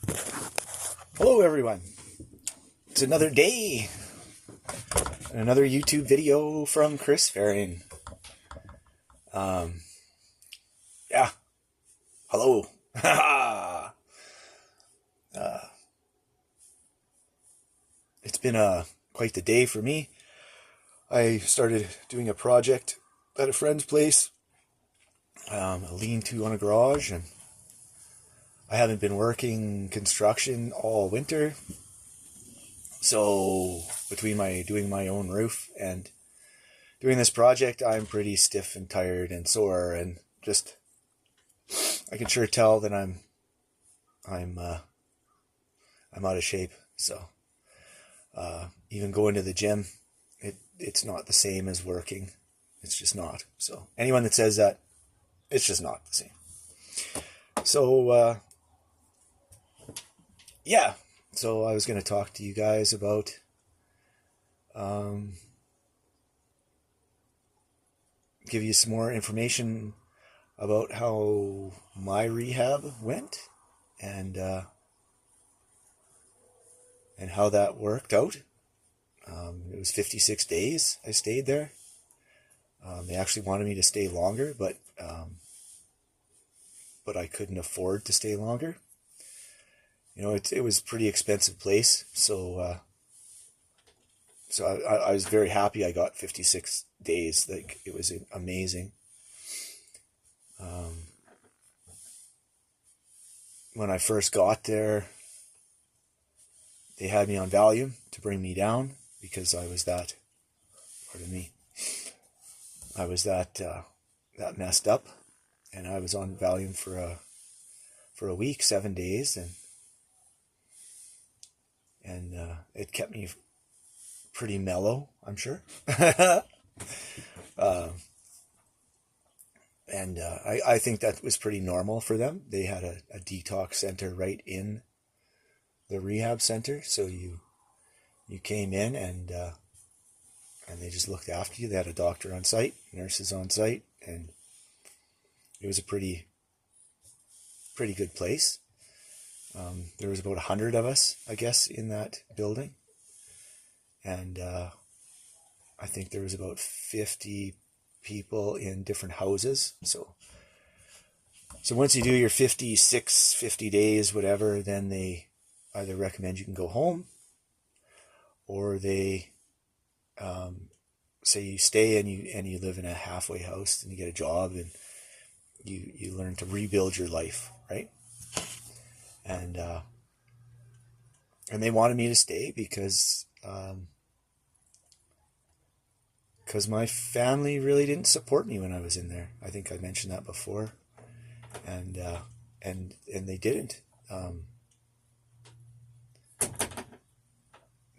Hello everyone, it's another day, and another YouTube video from Chris Faring. Yeah, hello. It's been quite the day for me. I started doing a project at a friend's place, a lean-to on a garage, and I haven't been working construction all winter. So between doing my own roof and doing this project, I'm pretty stiff and tired and sore, and just I can sure tell that I'm out of shape. So even going to the gym, it's not the same as working. It's just not. So anyone that says that, it's just not the same. So yeah. So I was going to talk to you guys about give you some more information about how my rehab went and how that worked out. It was 56 days I stayed there. They actually wanted me to stay longer, but I couldn't afford to stay longer. You know, it was a pretty expensive place, so I was very happy I got 56 days. Like, it was amazing. When I first got there, they had me on Valium to bring me down because I was that, pardon me, I was that messed up, and I was on Valium for a week, 7 days, and it kept me pretty mellow, I'm sure. And I think that was pretty normal for them. They had a detox center right in the rehab center, so you came in and they just looked after you. They had a doctor on site, nurses on site, and it was a pretty good place. There was about 100 of us, I guess, in that building, and I think there was about 50 people in different houses. So once you do your 50 days, whatever, then they either recommend you can go home, or they say you stay and you live in a halfway house and you get a job and you learn to rebuild your life, right? And they wanted me to stay because my family really didn't support me when I was in there. I think I mentioned that before, and they didn't.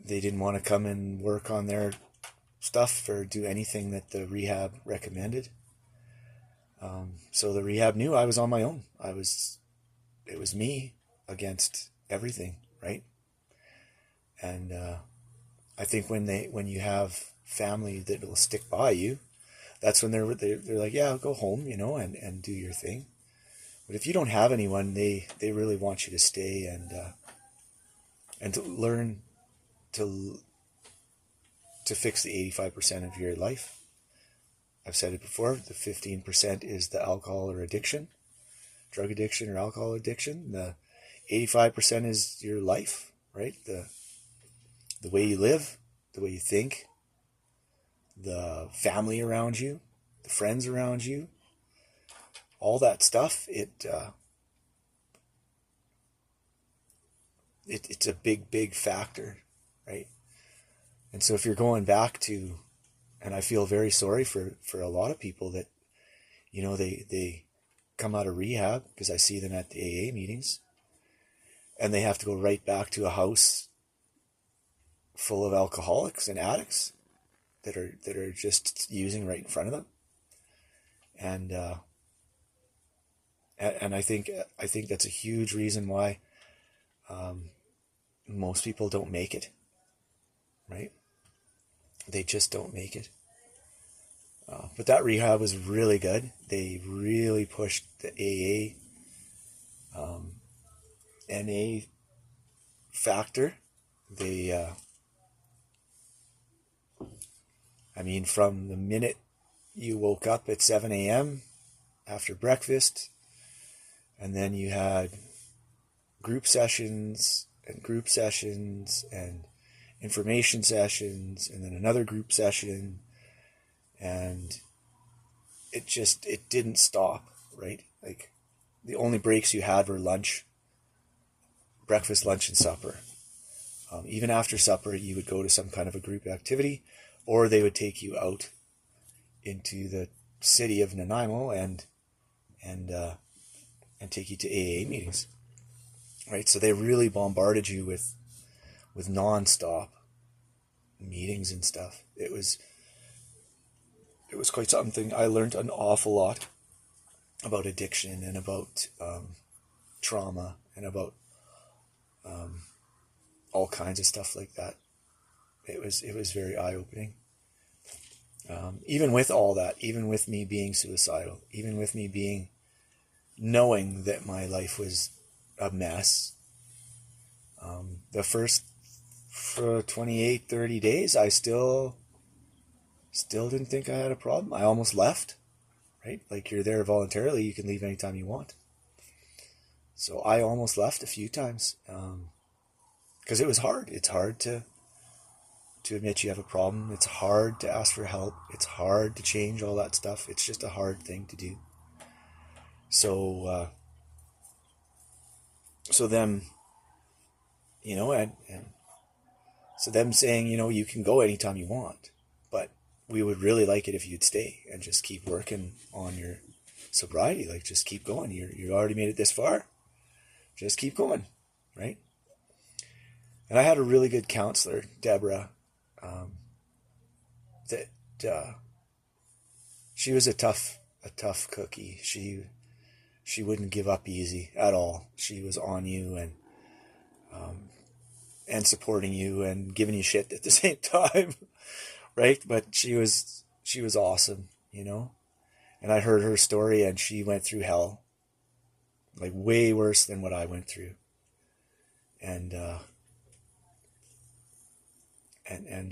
They didn't want to come and work on their stuff or do anything that the rehab recommended. So the rehab knew I was on my own. It was me against everything, right? And I think when you have family that will stick by you, that's when they're like, yeah, go home, you know, and do your thing. But if you don't have anyone, they really want you to stay and to learn to fix the 85% of your life. I've said it before, the 15% is the alcohol or addiction, drug addiction or alcohol addiction. The 85% is your life, right? The way you live, the way you think, the family around you, the friends around you, all that stuff, it's a big factor, right? And so if you're going back to, and I feel very sorry for a lot of people that, you know, they come out of rehab, because I see them at the AA meetings, and they have to go right back to a house full of alcoholics and addicts that are just using right in front of them. And I think that's a huge reason why most people don't make it, right? They just don't make it. But that rehab was really good. They really pushed the AA, NA factor. They, from the minute you woke up at 7 a.m. after breakfast, and then you had group sessions and information sessions, and then another group session, and it didn't stop, right? Like, the only breaks you had were lunch, breakfast, lunch, and supper. Even after supper, you would go to some kind of a group activity, or they would take you out into the city of Nanaimo and take you to AA meetings, right? So they really bombarded you with nonstop meetings and stuff. It was quite something. I learned an awful lot about addiction and about trauma and about all kinds of stuff like that. It was very eye-opening. Even with all that, even with me being suicidal, even with me knowing that my life was a mess, the first 28, 30 days, I still didn't think I had a problem. I almost left, right? Like, you're there voluntarily, you can leave anytime you want. So I almost left a few times, because it was hard. It's hard to admit you have a problem. It's hard to ask for help. It's hard to change all that stuff. It's just a hard thing to do. So them, and so them saying, you can go anytime you want, but we would really like it if you'd stay and just keep working on your sobriety. Like, just keep going. You already made it this far. Just keep going, right? And I had a really good counselor, Deborah, she was a tough cookie. She wouldn't give up easy at all. She was on you and supporting you and giving you shit at the same time, right? But she was awesome, And I heard her story, and she went through hell, like way worse than what I went through, and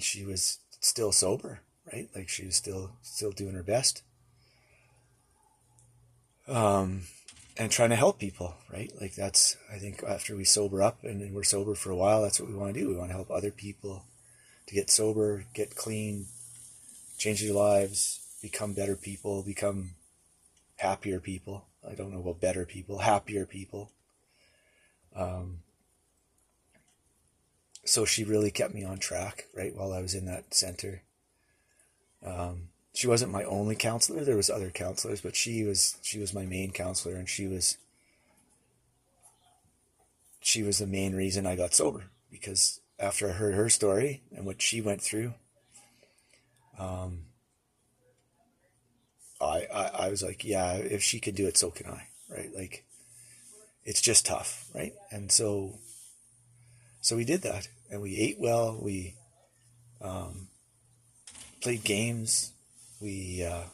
she was still sober, right? Like, she was still doing her best, and trying to help people, right? Like, that's, I think, after we sober up and we're sober for a while, that's what we want to do. We want to help other people to get sober, get clean, change their lives, become better people, become happier people. I don't know about better people, happier people. So she really kept me on track, right, while I was in that center. She wasn't my only counselor. There was other counselors, but she was my main counselor, and she was the main reason I got sober, because after I heard her story and what she went through, I was like, yeah, if she could do it, so can I, right? Like, it's just tough, right? And so we did that, and we ate well. We played games. It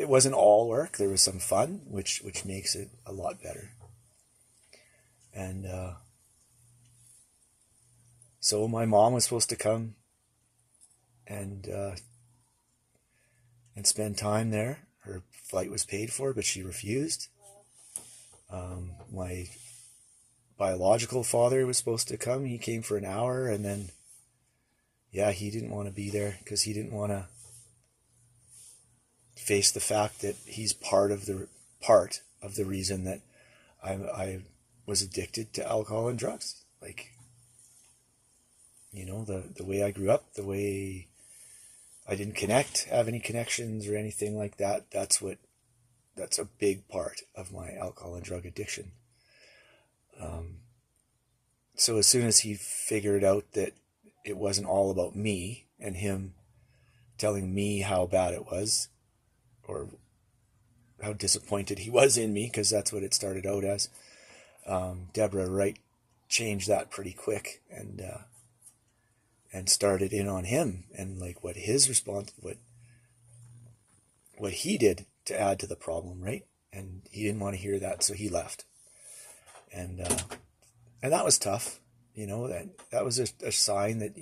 wasn't all work. There was some fun, which makes it a lot better. And so my mom was supposed to come and spend time there. Her flight was paid for, but she refused. My biological father was supposed to come. He came for an hour, and then, he didn't want to be there because he didn't want to face the fact that he's part of the reason that I was addicted to alcohol and drugs. Like, the way I grew up, the way I didn't have any connections or anything like that. That's a big part of my alcohol and drug addiction. So as soon as he figured out that it wasn't all about me and him telling me how bad it was, or how disappointed he was in me, because that's what it started out as, Deborah Wright changed that pretty quick, and started in on him and like what his response, what he did to add to the problem, right? And he didn't want to hear that, so he left. And that was tough. That was a sign that,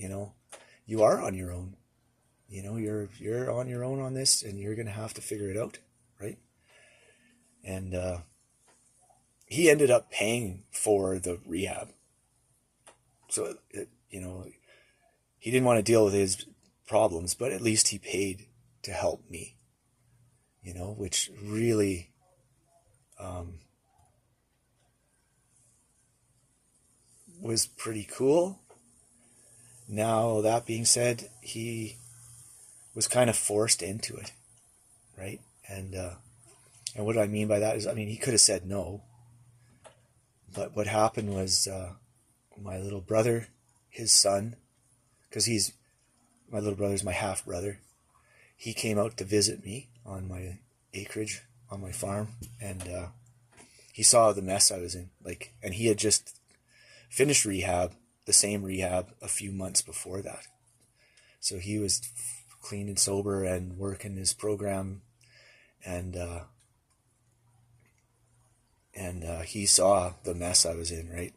you are on your own. You're on your own on this, and you're going to have to figure it out, right? And he ended up paying for the rehab. So, he didn't want to deal with his problems, but at least he paid to help me, which really was pretty cool. Now, that being said, he was kind of forced into it, right? And what I mean by that is, he could have said no, but what happened was my little brother, his son, because my little brother's my half brother, he came out to visit me on my acreage on my farm, and he saw the mess I was in, and he had just finished rehab, the same rehab, a few months before that. So he was clean and sober and working his program, and he saw the mess I was in, right?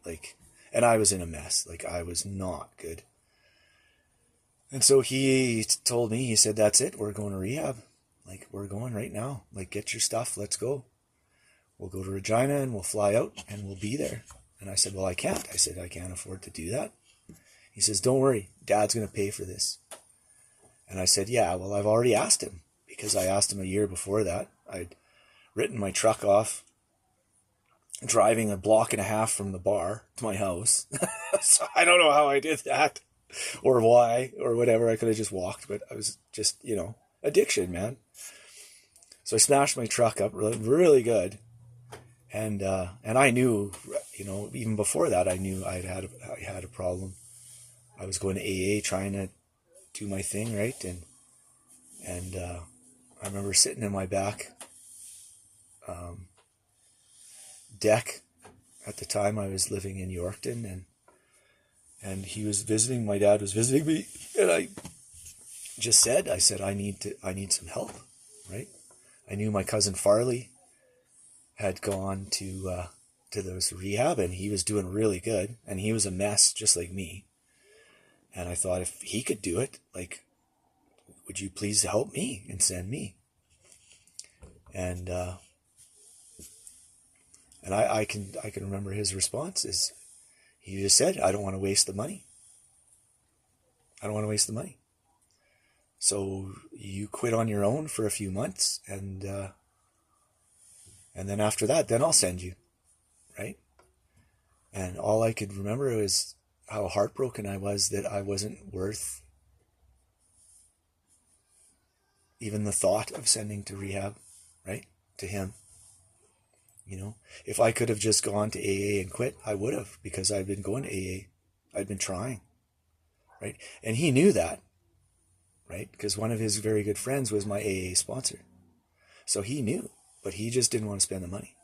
And I was in a mess. I was not good. And so he told me, he said, "That's it. We're going to rehab. We're going right now. Get your stuff. Let's go. We'll go to Regina and we'll fly out and we'll be there." And I said, "Well, I can't." I said, "I can't afford to do that." He says, "Don't worry. Dad's going to pay for this." And I said, "Yeah, well, I've already asked him, because I asked him a year before that. I'd written my truck off, driving a block and a half from the bar to my house." So I don't know how I did that or why or whatever. I could have just walked, but I was just, addiction, man. So I smashed my truck up really, really good. And I knew, even before that, I knew I had a problem. I was going to AA, trying to do my thing, right? And I remember sitting in my back deck. At the time, I was living in Yorkton, and he was visiting. My dad was visiting me, and I said, I need some help, right? I knew my cousin Farley had gone to this rehab, and he was doing really good, and he was a mess just like me. And I thought, if he could do it, would you please help me and send me? And I can remember his response is, he just said, "I don't want to waste the money. I don't want to waste the money. So you quit on your own for a few months, and then after that, then I'll send you," right? And all I could remember was how heartbroken I was that I wasn't worth even the thought of sending to rehab, right? To him. If I could have just gone to AA and quit, I would have, because I'd been going to AA. I'd been trying, right? And he knew that, right? Because one of his very good friends was my AA sponsor. So he knew, but he just didn't want to spend the money.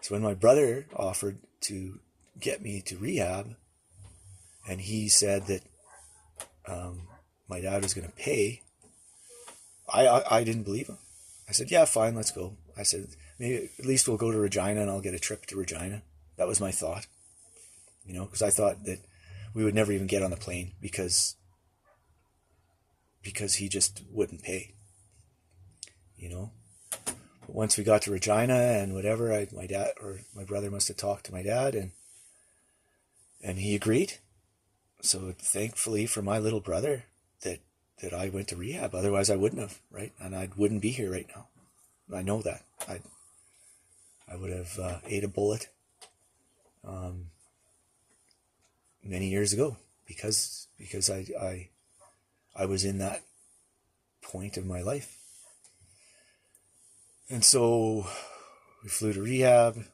So when my brother offered to get me to rehab, and he said that my dad was going to pay, I didn't believe him. I said, "Yeah, fine, let's go." I said, "Maybe at least we'll go to Regina and I'll get a trip to Regina." That was my thought, because I thought that we would never even get on the plane because he just wouldn't pay, But once we got to Regina and whatever, my dad or my brother must have talked to my dad, and he agreed. So thankfully for my little brother that I went to rehab. Otherwise I wouldn't have, right? And I wouldn't be here right now. I know that. I would have ate a bullet many years ago because I was in that point of my life. And so we flew to rehab.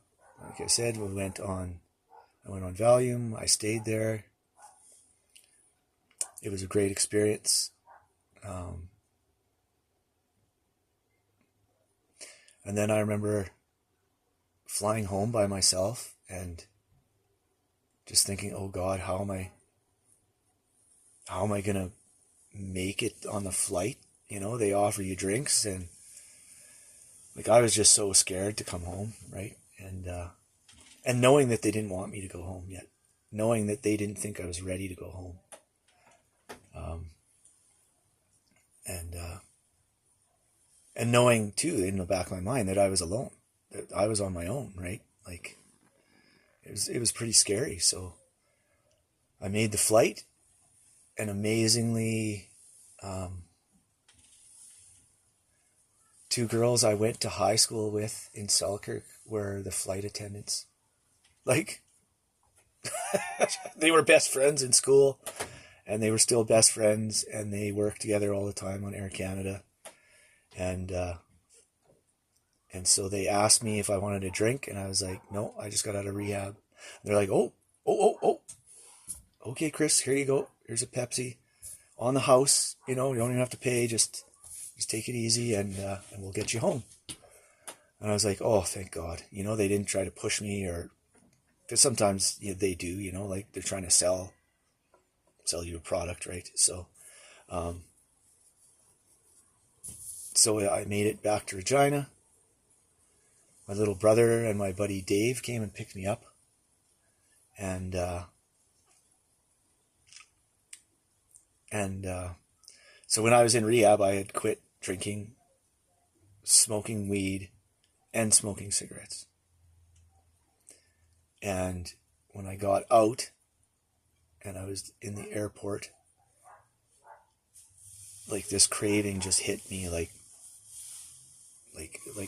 Like I said, I went on Valium. I stayed there. It was a great experience. And then I remember flying home by myself and just thinking, "Oh God, how am I going to make it on the flight?" They offer you drinks, and I was just so scared to come home, right? And And knowing that they didn't want me to go home yet, knowing that they didn't think I was ready to go home. And and knowing too in the back of my mind that I was alone, that I was on my own, right? Like it was pretty scary. So I made the flight, and amazingly, two girls I went to high school with in Selkirk were the flight attendants. Like they were best friends in school, and they were still best friends, and they worked together all the time on Air Canada. And so they asked me if I wanted a drink, and I was like, no, I just got out of rehab. And they're like, oh, okay, Chris, here you go. Here's a Pepsi on the house. You don't even have to pay. Just take it easy, and we'll get you home. And I was like, oh, thank God. They didn't try to push me, or because sometimes they do. Like they're trying to sell you a product, right? So, so I made it back to Regina. My little brother and my buddy Dave came and picked me up. And so when I was in rehab, I had quit drinking, smoking weed, and smoking cigarettes. And when I got out and I was in the airport, like this craving just hit me, like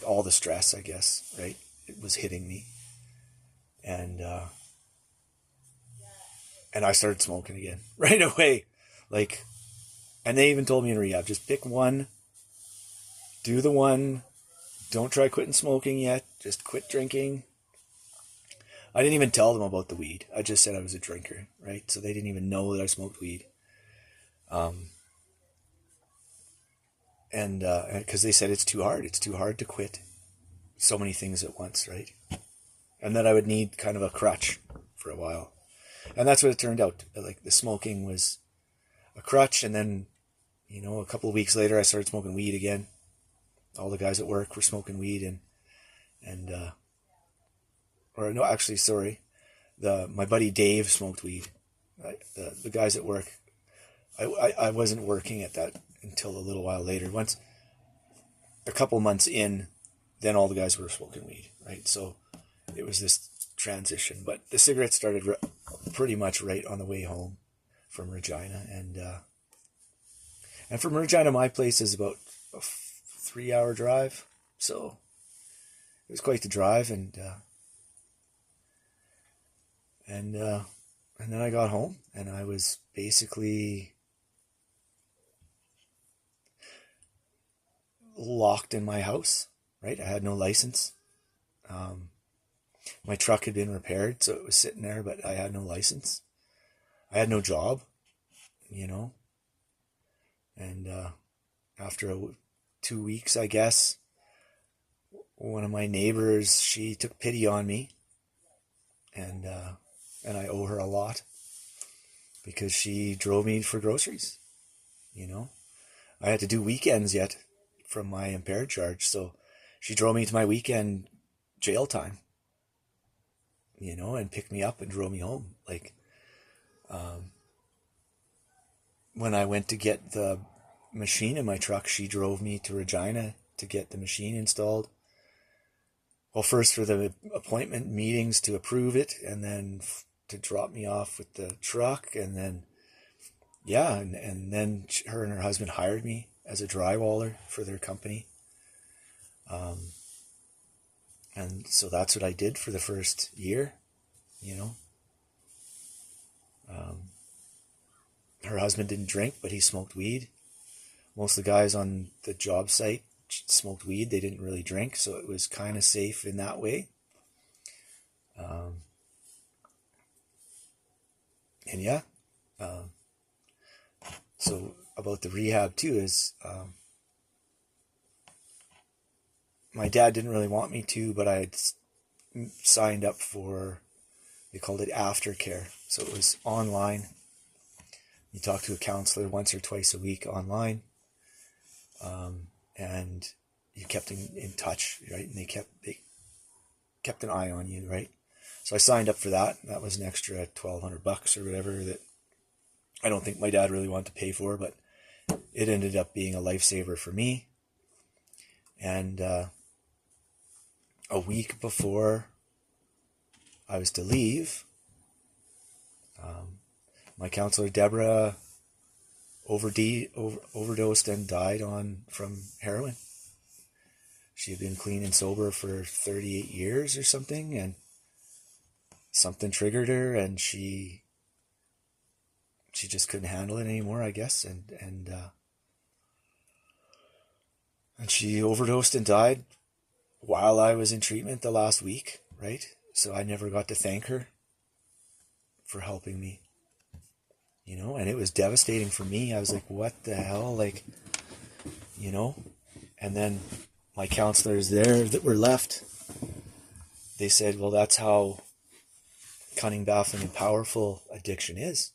all the stress, I guess, right? It was hitting me. And I started smoking again right away. And they even told me in rehab, just pick one, do the one, don't try quitting smoking yet, just quit drinking. I didn't even tell them about the weed. I just said I was a drinker, right? So they didn't even know that I smoked weed. And because they said it's too hard to quit so many things at once, right? And that I would need kind of a crutch for a while. And that's what it turned out. Like the smoking was a crutch, and then, a couple of weeks later I started smoking weed again. All the guys at work were smoking weed, my buddy Dave smoked weed. The guys at work, I wasn't working at that until a little while later. Once a couple months in, then all the guys were smoking weed, right? So it was this transition. But the cigarettes started pretty much right on the way home from Regina, and from Regina, my place is about a 3-hour drive, so it was quite the drive, and then I got home, and I was basically locked in my house, right? I had no license. My truck had been repaired, so it was sitting there, but I had no license. I had no job, and after 2 weeks, I guess, one of my neighbors, she took pity on me, and I owe her a lot because she drove me for groceries. I had to do weekends yet from my impaired charge, so she drove me to my weekend jail time, and picked me up and drove me home. When I went to get the machine in my truck, she drove me to Regina to get the machine installed. Well, first for the appointment meetings to approve it, and then to drop me off with the truck, and then, and then her and her husband hired me as a drywaller for their company. And so that's what I did for the first year, Her husband didn't drink, but he smoked weed. Most of the guys on the job site smoked weed. They didn't really drink, so it was kind of safe in that way. So about the rehab too is my dad didn't really want me to, but I had signed up for, they called it aftercare. So it was online. You talk to a counselor once or twice a week online, and you kept in touch, right? And they kept an eye on you, right? So I signed up for that. That was an extra $1,200 or whatever that I don't think my dad really wanted to pay for, but it ended up being a lifesaver for me. And a week before I was to leave, my counselor Deborah overdosed and died from heroin. She had been clean and sober for 38 years or something, and something triggered her, and she just couldn't handle it anymore, I guess, and she overdosed and died while I was in treatment the last week, right? So I never got to thank her for helping me, and it was devastating for me. I was like, what the hell? Like, and then my counselors there that were left, they said, well, that's how cunning, baffling, and powerful addiction is,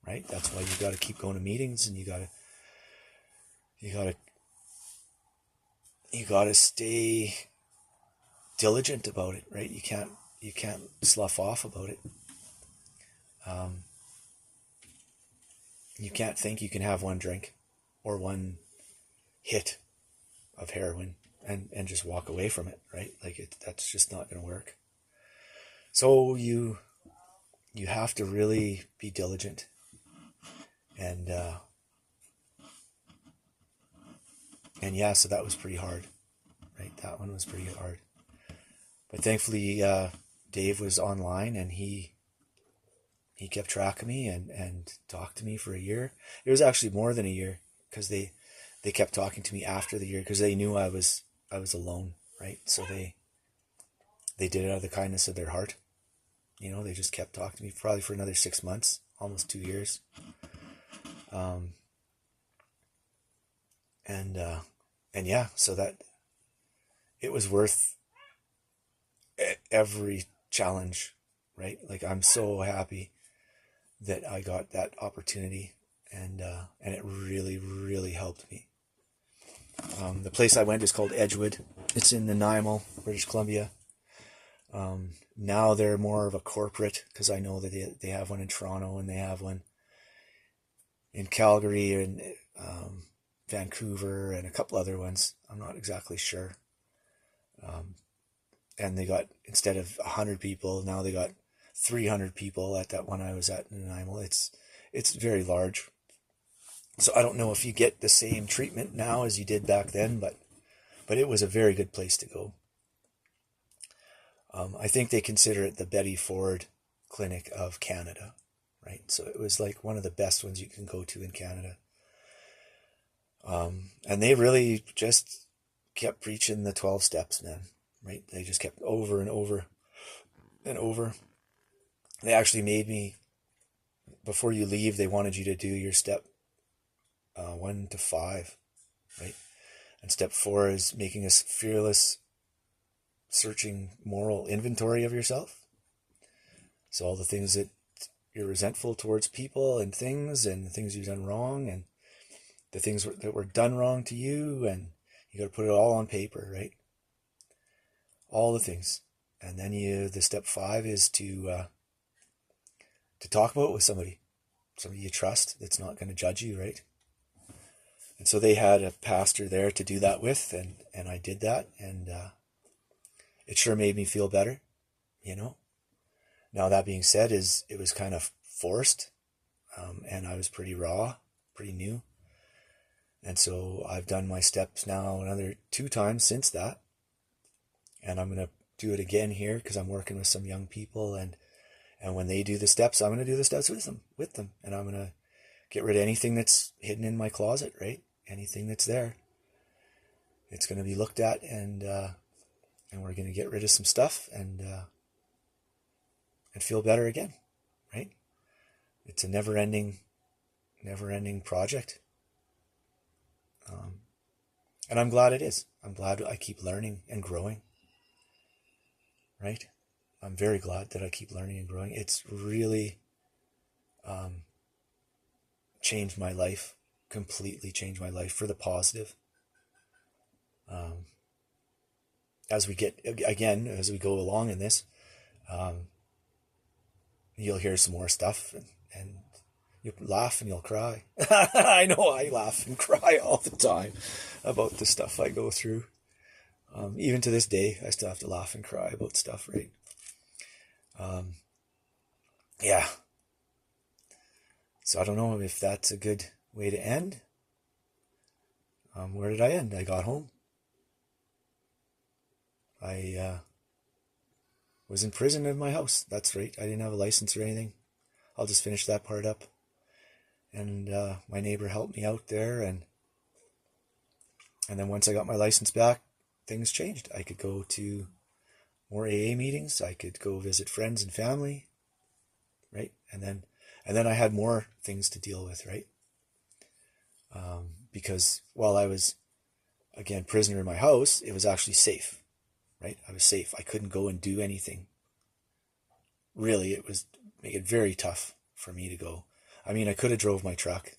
right? That's why you got to keep going to meetings, and you got to stay diligent about it, right? You can't slough off about it. You can't think you can have one drink or one hit of heroin and just walk away from it, right? Like that's just not going to work. So you have to really be diligent, and yeah, so that was pretty hard, right? That one was pretty hard, but thankfully Dave was online, and he kept track of me and talked to me for a year. It was actually more than a year, because they kept talking to me after the year, because they knew I was alone, right? So they did it out of the kindness of their heart. They just kept talking to me probably for another 6 months, almost 2 years. And yeah, so that it was worth every challenge, right? Like, I'm so happy that I got that opportunity, and it really, really helped me. The place I went is called Edgewood. It's in Nanaimo, British Columbia. Now they're more of a corporate, because I know that they have one in Toronto, and they have one in Calgary, and Vancouver, and a couple other ones. I'm not exactly sure. And they got, instead of 100 people, now they got 300 people at that one I was at in Nanaimo. It's very large. So I don't know if you get the same treatment now as you did back then, but it was a very good place to go. I think they consider it the Betty Ford Clinic of Canada, right? So it was like one of the best ones you can go to in Canada. And they really just kept preaching the 12 steps, man, right? They just kept over and over and over. They actually made me, before you leave, they wanted you to do your step 1 to 5, right? And step 4 is making a fearless, searching moral inventory of yourself. So all the things that you're resentful towards people and things, and the things you've done wrong, and the things that were done wrong to you, and you got to put it all on paper, right? All the things. And then the step 5 is to talk about it with somebody you trust that's not going to judge you, right? And so they had a pastor there to do that with, and I did that, and it sure made me feel better, Now, that being said, it was kind of forced, and I was pretty raw, pretty new. And so I've done my steps now another 2 times since that, and I'm going to do it again here, because I'm working with some young people, and when they do the steps, I'm going to do the steps with them, and I'm going to get rid of anything that's hidden in my closet, right? Anything that's there. It's going to be looked at, and we're going to get rid of some stuff, and feel better again, right? It's a never-ending project. And I'm glad it is. I'm glad I keep learning and growing, right? I'm very glad that I keep learning and growing. It's really changed my life, completely changed my life for the positive. As we go along in this, You'll hear some more stuff, and you'll laugh and you'll cry. I know I laugh and cry all the time about the stuff I go through. Even to this day, I still have to laugh and cry about stuff, right? Yeah. So I don't know if that's a good way to end. Where did I end? I got home. I was in prison in my house. That's right. I didn't have a license or anything. I'll just finish that part up. And my neighbor helped me out there, and then once I got my license back, things changed. I could go to more AA meetings. I could go visit friends and family, right? And then I had more things to deal with, right? Because while I was, again, prisoner in my house, it was actually safe, right? I was safe. I couldn't go and do anything. Really, it was make it very tough for me to go. I mean, I could have drove my truck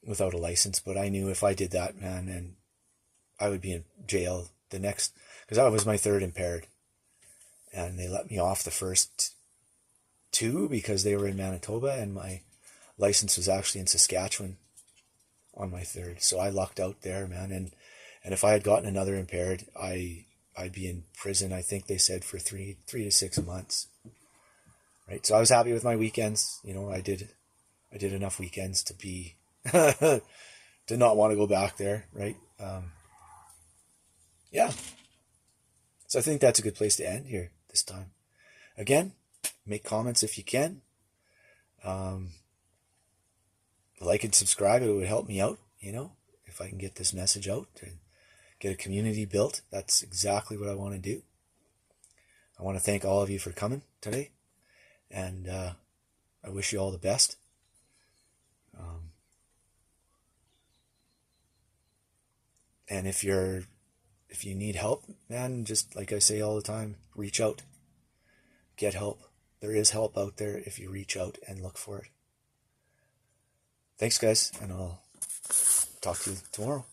without a license, but I knew if I did that, man, and I would be in jail the next, because that was my third impaired. And they let me off the first two because they were in Manitoba, and my license was actually in Saskatchewan on my third. So I lucked out there, man. And if I had gotten another impaired, I'd be in prison, I think they said, for 3 to 6 months. Right. So I was happy with my weekends. You know, I did enough weekends to be, to not want to go back there. Right. Yeah. So I think that's a good place to end here this time. Again, make comments if you can. Like and subscribe. It would help me out, you know, if I can get this message out and get a community built. That's exactly what I want to do. I want to thank all of you for coming today. And I wish you all the best. And if you need help, man, just like I say all the time, reach out. Get help. There is help out there if you reach out and look for it. Thanks, guys, and I'll talk to you tomorrow.